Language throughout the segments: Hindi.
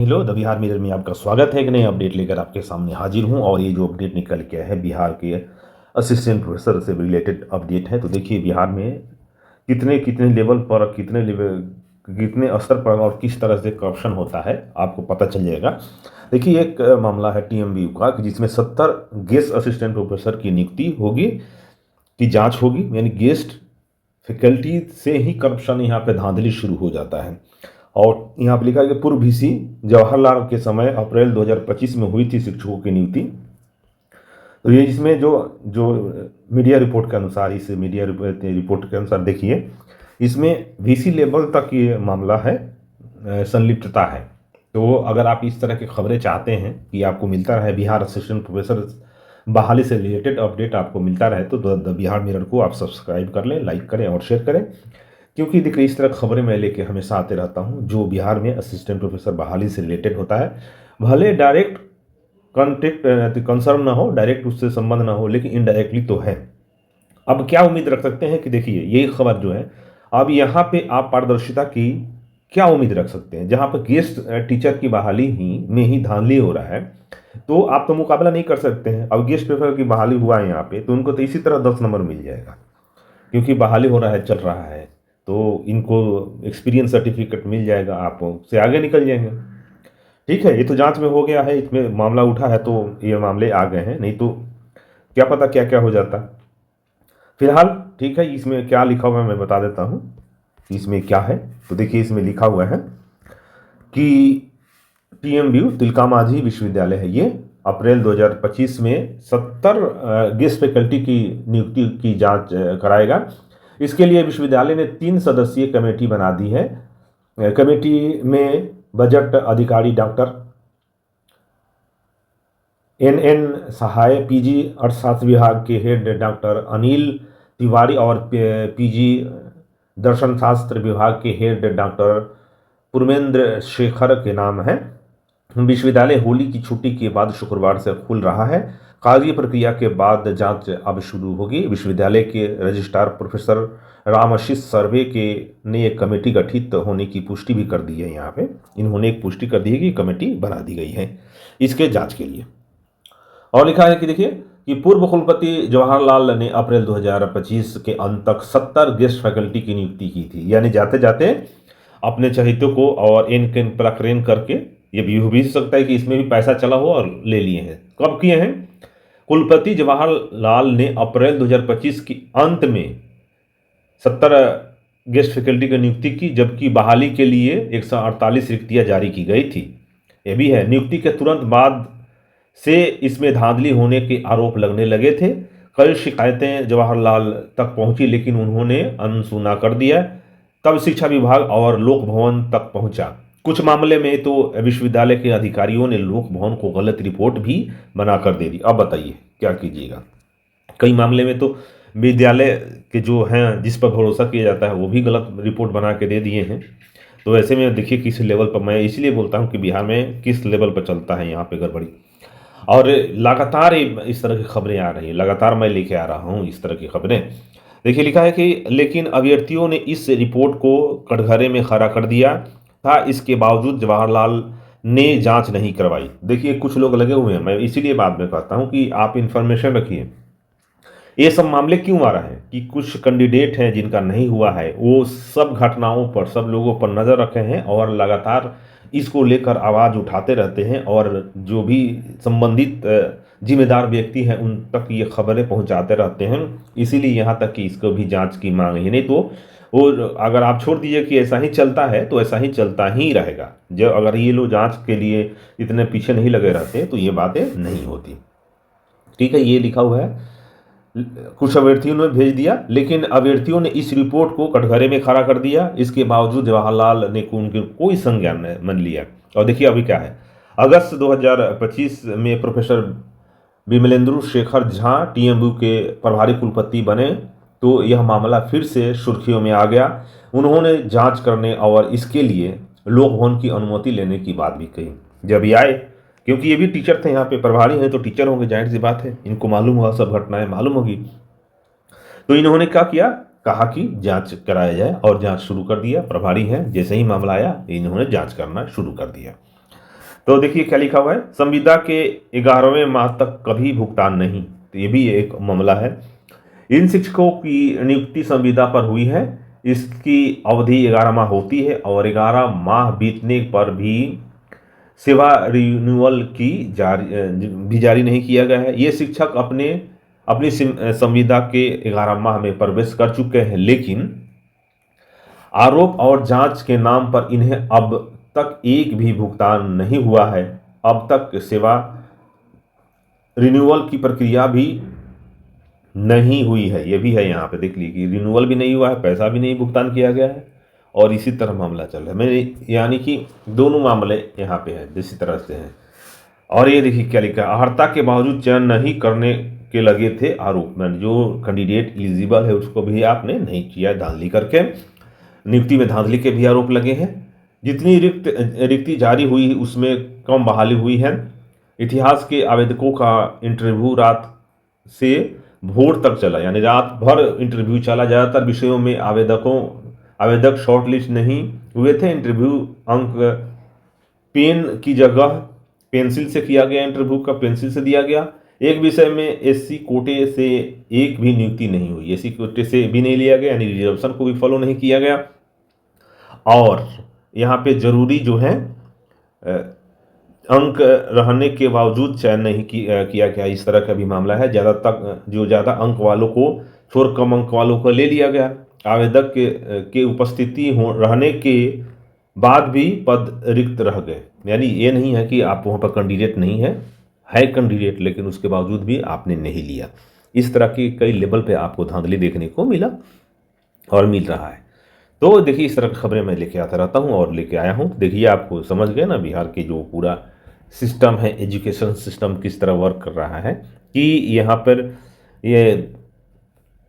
हेलो द बिहार मिरर में आपका स्वागत है। कि नए अपडेट लेकर आपके सामने हाजिर हूं और ये जो अपडेट निकल के है बिहार के असिस्टेंट प्रोफेसर से रिलेटेड अपडेट है। तो देखिए बिहार में कितने कितने लेवल पर कितने स्तर पर और किस तरह से करप्शन होता है आपको पता चल जाएगा। देखिए एक मामला है टीएमबीयू का कि जिसमें 70 गेस्ट असिस्टेंट प्रोफेसर की नियुक्ति होगी, की जांच होगी, यानी गेस्ट फैकल्टी से ही करप्शन यहाँ पे धांधली शुरू हो जाता है। और यहाँ पर लिखा है कि पूर्व वीसी जवाहरलाल के समय अप्रैल 2025 में हुई थी शिक्षकों की नियुक्ति। तो ये इसमें जो जो मीडिया रिपोर्ट के अनुसार, इस मीडिया रिपोर्ट के अनुसार देखिए इसमें वीसी लेवल तक ये मामला है, संलिप्तता है। तो अगर आप इस तरह की खबरें चाहते हैं कि आपको मिलता रहे बिहार असिस्टेंट प्रोफेसर बहाली से रिलेटेड अपडेट आपको मिलता रहे, तो द बिहार मिरर को आप सब्सक्राइब कर लें, लाइक करें और शेयर करें। क्योंकि देखिए इस तरह खबरें मैं लेके हमेशा आते रहता हूँ जो बिहार में असिस्टेंट प्रोफेसर बहाली से रिलेटेड होता है। भले डायरेक्ट कॉन्टेक्ट कंसर्न ना हो, डायरेक्ट उससे संबंध ना हो, लेकिन इनडायरेक्टली तो है। अब क्या उम्मीद रख सकते हैं कि देखिए यही खबर जो है, अब यहाँ पे आप पारदर्शिता की क्या उम्मीद रख सकते हैं। जहाँ पर गेस्ट टीचर की बहाली में ही धांधली हो रहा है, तो आप तो मुकाबला नहीं कर सकते हैं। अब गेस्ट प्रोफेसर की बहाली हुआ है यहाँ पे, तो उनको तो इसी तरह 10 नंबर मिल जाएगा, क्योंकि बहाली हो रहा है, चल रहा है, तो इनको एक्सपीरियंस सर्टिफिकेट मिल जाएगा, आप से आगे निकल जाएंगे। ठीक है, ये तो जांच में हो गया है, इसमें मामला उठा है तो ये मामले आ गए हैं, नहीं तो क्या पता क्या क्या हो जाता। फिलहाल ठीक है, इसमें क्या लिखा हुआ है मैं बता देता हूँ इसमें क्या है। तो देखिए इसमें लिखा हुआ है कि टीएमबीयू तिलका मांझी विश्वविद्यालय है ये, अप्रैल 2025 में 70 गेस्ट फैकल्टी की नियुक्ति की जांच कराएगा। इसके लिए विश्वविद्यालय ने 3 सदस्यीय कमेटी बना दी है। कमेटी में बजट अधिकारी डॉक्टर एन सहाय, पीजी अर्थशास्त्र विभाग के हेड डॉक्टर अनिल तिवारी और पीजी दर्शन शास्त्र विभाग के हेड डॉक्टर पुरमेंद्र शेखर के नाम है। विश्वविद्यालय होली की छुट्टी के बाद शुक्रवार से खुल रहा है। कागजी प्रक्रिया के बाद जांच अब शुरू होगी। विश्वविद्यालय के रजिस्ट्रार प्रोफेसर रामाशीष सर्वे के ने एक कमेटी गठित होने की पुष्टि भी कर दी है। यहाँ पे इन्होंने एक पुष्टि कर दी है कि कमेटी बना दी गई है इसके जांच के लिए। और लिखा है कि देखिए कि पूर्व कुलपति जवाहरलाल ने अप्रैल 2025 के अंत तक 70 गेस्ट फैकल्टी की नियुक्ति की थी। यानी जाते जाते अपने चहेतों को और इन प्रकरण करके ये भी हो सकता है कि इसमें भी पैसा चला हो और ले लिए हैं। कब किए हैं? कुलपति जवाहरलाल ने अप्रैल 2025 के अंत में 70 गेस्ट फैकल्टी की नियुक्ति की, जबकि बहाली के लिए 148 रिक्तियां जारी की गई थी। यह भी है, नियुक्ति के तुरंत बाद से इसमें धांधली होने के आरोप लगने लगे थे। कई शिकायतें जवाहरलाल तक पहुंची, लेकिन उन्होंने अनसुना कर दिया। तब शिक्षा विभाग और लोक भवन तक पहुंचा। कुछ मामले में तो विश्वविद्यालय के अधिकारियों ने लोक भवन को गलत रिपोर्ट भी बनाकर दे दी। अब बताइए क्या कीजिएगा। कई मामले में तो विद्यालय के जो हैं जिस पर भरोसा किया जाता है वो भी गलत रिपोर्ट बना के दे दिए हैं। तो ऐसे में देखिए किस लेवल पर, मैं इसलिए बोलता हूँ कि बिहार में किस लेवल पर चलता है यहाँ पे गड़बड़ी। और लगातार इस तरह की खबरें आ रही हैं, लगातार मैं लेके आ रहा हूँ इस तरह की खबरें। देखिए लिखा है कि लेकिन अभ्यर्थियों ने इस रिपोर्ट को कटघरे में खड़ा कर दिया था। इसके बावजूद जवाहरलाल ने जांच नहीं करवाई। देखिए कुछ लोग लगे हुए हैं, मैं इसीलिए बाद में कहता हूँ कि आप इंफॉर्मेशन रखिए। ये सब मामले क्यों आ रहे हैं कि कुछ कैंडिडेट हैं जिनका नहीं हुआ है, वो सब घटनाओं पर, सब लोगों पर नज़र रखे हैं और लगातार इसको लेकर आवाज़ उठाते रहते हैं और जो भी संबंधित जिम्मेदार व्यक्ति हैं उन तक ये खबरें पहुंचाते रहते हैं। इसीलिए यहाँ तक कि इसको भी जांच की मांग है। नहीं तो और अगर आप छोड़ दीजिए कि ऐसा ही चलता है तो ऐसा ही चलता ही रहेगा। जब अगर ये लोग जांच के लिए इतने पीछे नहीं लगे रहते तो ये बातें नहीं होती। ठीक है, ये लिखा हुआ है। कुछ अभ्यर्थियों ने भेज दिया, लेकिन अभ्यर्थियों ने इस रिपोर्ट को कटघरे में खड़ा कर दिया। इसके बावजूद जवाहरलाल ने उनके कोई संज्ञान नहीं मान लिया। और देखिए अभी क्या है, अगस्त 2025 में प्रोफेसर विमलेंद्र शेखर झा टीएमयू के प्रभारी कुलपति बने तो यह मामला फिर से सुर्खियों में आ गया। उन्होंने जांच करने और इसके लिए लोक भवन की अनुमति लेने की बात भी कही। जब ये आए, क्योंकि ये भी टीचर थे, यहाँ पे प्रभारी हैं तो टीचर होंगे, जाहिर सी बात है, इनको मालूम हुआ, सब घटनाएं मालूम होगी। तो इन्होंने क्या किया, कहा कि जांच कराया जाए और जांच शुरू कर दिया। प्रभारी हैं, जैसे ही मामला आया इन्होंने जांच करना शुरू कर दिया। तो देखिए क्या लिखा हुआ है, संविदा के 11वें माह तक कभी भुगतान नहीं, तो ये भी एक मामला है। इन शिक्षकों की नियुक्ति संविदा पर हुई है, इसकी अवधि 11 माह होती है और 11 माह बीतने पर भी सेवा रिन्यूअल की जारी नहीं किया गया है। ये शिक्षक अपनी संविदा के 11 माह में प्रवेश कर चुके हैं, लेकिन आरोप और जांच के नाम पर इन्हें अब तक एक भी भुगतान नहीं हुआ है। अब तक सेवा रिन्यूअल की प्रक्रिया भी नहीं हुई है, ये भी है यहाँ पे देख लीजिए, रिन्यूअल भी नहीं हुआ है, पैसा भी नहीं भुगतान किया गया है और इसी तरह मामला चल रहा है। मैंने यानी कि दोनों मामले यहाँ पे हैं इसी तरह से हैं। और ये देखिए क्या लिखा है, अर्हता के बावजूद चयन नहीं करने के लगे थे आरोप, मैंने जो कैंडिडेट एलिजिबल है उसको भी आपने नहीं किया, धांधली करके नियुक्ति में धांधली के भी आरोप लगे हैं। जितनी रिक्ति जारी हुई उसमें कम बहाली हुई है। इतिहास के आवेदकों का इंटरव्यू रात से भोर तक चला, यानी रात भर इंटरव्यू चला। ज़्यादातर विषयों में आवेदक शॉर्टलिस्ट नहीं हुए थे। इंटरव्यू अंक पेन की जगह पेंसिल से किया गया, इंटरव्यू का पेंसिल से दिया गया। एक विषय में एससी कोटे से एक भी नियुक्ति नहीं हुई, एससी कोटे से भी नहीं लिया गया, यानी रिजर्वेशन को भी फॉलो नहीं किया गया। और यहाँ पे जरूरी जो है अंक रहने के बावजूद चयन नहीं किया गया, इस तरह का भी मामला है। ज़्यादा अंक वालों को छोड़ कम अंक वालों को ले लिया गया। आवेदक के उपस्थिति रहने के बाद भी पद रिक्त रह गए, यानी ये नहीं है कि आप वहाँ पर कैंडिडेट नहीं है कैंडिडेट, लेकिन उसके बावजूद भी आपने नहीं लिया। इस तरह की कई लेवल पे आपको धांधली देखने को मिला और मिल रहा है। तो देखिए इस तरह की खबरें मैं लेके आता रहता हूँ और लेके आया हूँ। देखिए आपको समझ गए ना बिहार के जो पूरा सिस्टम है, एजुकेशन सिस्टम किस तरह वर्क कर रहा है, कि यहाँ पर ये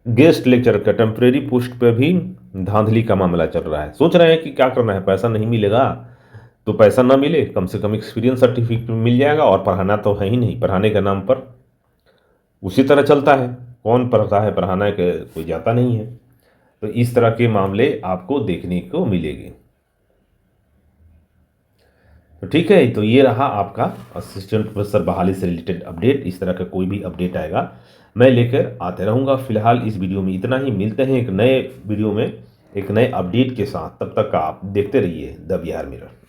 गेस्ट लेक्चर का टेम्परेरी पोस्ट पे भी धांधली का मामला चल रहा है। सोच रहे हैं कि क्या करना है, पैसा नहीं मिलेगा तो पैसा ना मिले, कम से कम एक्सपीरियंस सर्टिफिकेट मिल जाएगा, और पढ़ाना तो है ही नहीं, पढ़ाने के नाम पर उसी तरह चलता है। कौन पढ़ता है, पढ़ाना के कोई जाता नहीं है। तो इस तरह के मामले आपको देखने को मिलेंगे। तो ठीक है, तो ये रहा आपका असिस्टेंट प्रोफेसर बहाली से रिलेटेड अपडेट। इस तरह का कोई भी अपडेट आएगा मैं लेकर आते रहूँगा। फिलहाल इस वीडियो में इतना ही, मिलते हैं एक नए वीडियो में एक नए अपडेट के साथ। तब तक आप देखते रहिए द बिहार मिरर।